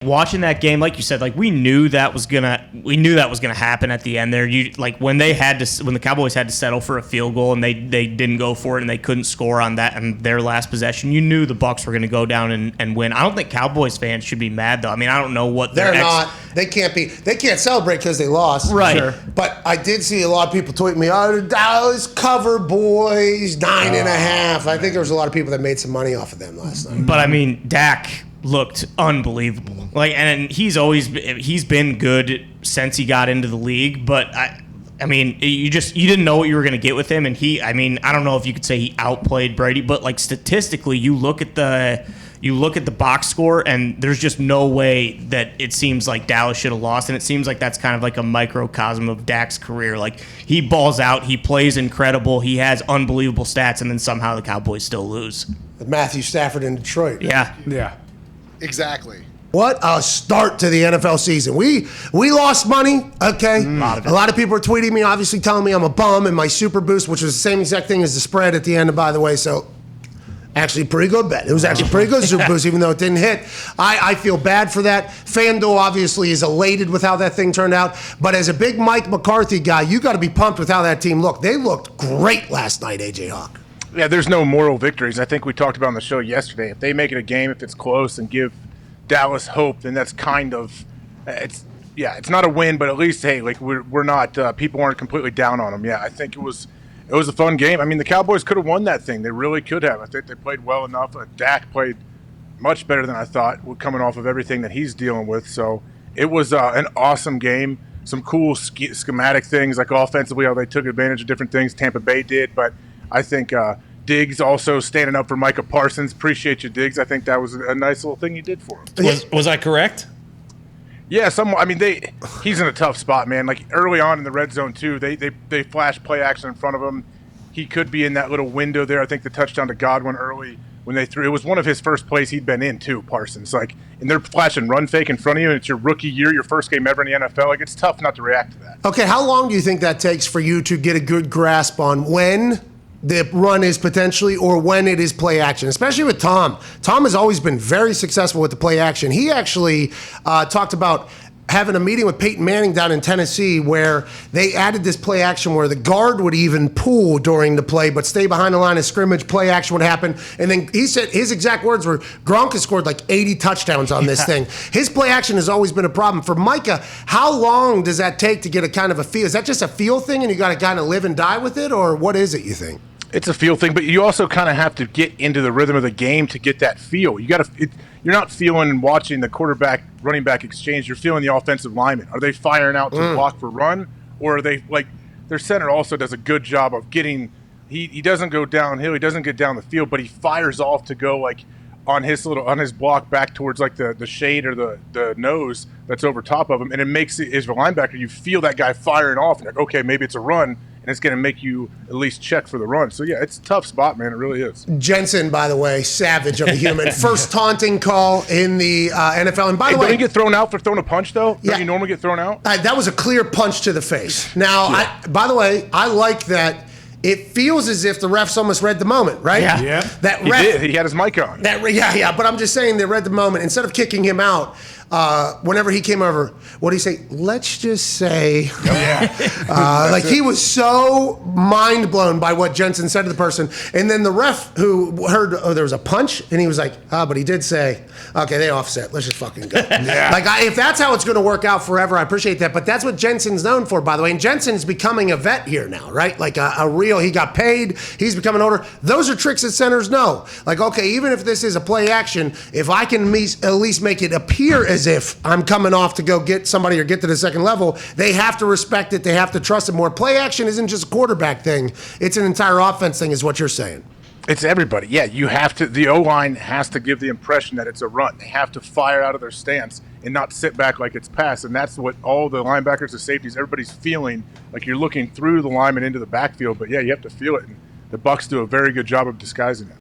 Watching that game, like you said, like we knew that was gonna happen at the end there. When the Cowboys had to settle for a field goal and they didn't go for it and they couldn't score on that and their last possession, you knew the Bucs were gonna go down and win. I don't think Cowboys fans should be mad though. I mean, I don't know what they're not. They can't be. They can't celebrate because they lost. Right. Sure. But I did see a lot of people tweeting me, "Oh, the Dallas cover boys 9.5." I think there was a lot of people that made some money off of them last night. But I mean, Dak looked unbelievable. And he's been good since he got into the league, but I mean, you didn't know what you were going to get with him, and I don't know if you could say he outplayed Brady, but like statistically, you look at the box score, and there's just no way that it seems like Dallas should have lost, and it seems like that's kind of like a microcosm of Dak's career. Like, he balls out, he plays incredible, he has unbelievable stats, and then somehow the Cowboys still lose. Matthew Stafford in Detroit. Yeah. Exactly. What a start to the NFL season. We lost money, okay? A lot of people are tweeting me, obviously telling me I'm a bum, and my Super Boost, which was the same exact thing as the spread at the end, by the way, so actually pretty good bet. It was actually pretty good Super Boost, even though it didn't hit. I feel bad for that. FanDuel obviously is elated with how that thing turned out, but as a big Mike McCarthy guy, you got to be pumped with how that team looked. They looked great last night, AJ Hawk. Yeah, there's no moral victories. I think we talked about on the show yesterday. If they make it a game, if it's close, and give Dallas hope, then that's kind of it's not a win, but at least hey, like we're not people aren't completely down on them. Yeah, I think it was a fun game. I mean, the Cowboys could have won that thing. They really could have. I think they played well enough. Dak played much better than I thought, coming off of everything that he's dealing with. So it was an awesome game. Some cool schematic things, like offensively, how they took advantage of different things Tampa Bay did, but I think Diggs also standing up for Micah Parsons. Appreciate you, Diggs. I think that was a nice little thing you did for him. Was I correct? Yeah, he's in a tough spot, man. Like early on in the red zone too, they flash play action in front of him. He could be in that little window there. I think the touchdown to Godwin early when they threw, it was one of his first plays he'd been in too, Parsons. Like, and they're flashing run fake in front of you, and it's your rookie year, your first game ever in the NFL. Like, it's tough not to react to that. Okay, how long do you think that takes for you to get a good grasp on when the run is potentially or when it is play action, especially with Tom? Tom has always been very successful with the play action. He actually talked about having a meeting with Peyton Manning down in Tennessee where they added this play action where the guard would even pull during the play but stay behind the line of scrimmage. Play action would happen. And then he said his exact words were, Gronk has scored like 80 touchdowns on this thing. His play action has always been a problem. For Micah, how long does that take to get a kind of a feel? Is that just a feel thing and you got to kind of live and die with it, or what is it, you think? It's a feel thing, but you also kind of have to get into the rhythm of the game to get that feel. You're not feeling and watching the quarterback running back exchange. You're feeling the offensive lineman. Are they firing out to block for run, or are they like their center also does a good job of getting? He doesn't go downhill. He doesn't get down the field, but he fires off to go like on his block back towards like the shade or the nose that's over top of him, and it makes it as a linebacker you feel that guy firing off. And you're like, okay, maybe it's a run. And it's going to make you at least check for the run. So, yeah, it's a tough spot, man. It really is. Jensen, by the way, savage of a human. First taunting call in the NFL. And by the way, don't you get thrown out for throwing a punch, though? Yeah. Don't you normally get thrown out? That was a clear punch to the face. Now, by the way, I like that. It feels as if the refs almost read the moment, right? Yeah. That he ref, did. He had his mic on. Yeah. But I'm just saying they read the moment. Instead of kicking him out, whenever he came over, what did he say? Let's just say. Like he was so mind blown by what Jensen said to the person. And then the ref who heard, there was a punch, and he was like, but he did say, okay, they offset. Let's just fucking go. Like, if that's how it's going to work out forever, I appreciate that. But that's what Jensen's known for, by the way. And Jensen's becoming a vet here now, right? Like a real, he got paid. He's becoming older. Those are tricks that centers know. Like, okay, even if this is a play action, if I can at least make it appear as if I'm coming off to go get somebody or get to the second level, they have to respect it. They have to trust it more. Play action isn't just a quarterback thing. It's an entire offense thing is what you're saying. It's everybody. Yeah, you have to. The O-line has to give the impression that it's a run. They have to fire out of their stance and not sit back like it's pass. And that's what all the linebackers, the safeties, everybody's feeling. Like you're looking through the lineman into the backfield. But, yeah, you have to feel it. And the Bucs do a very good job of disguising it.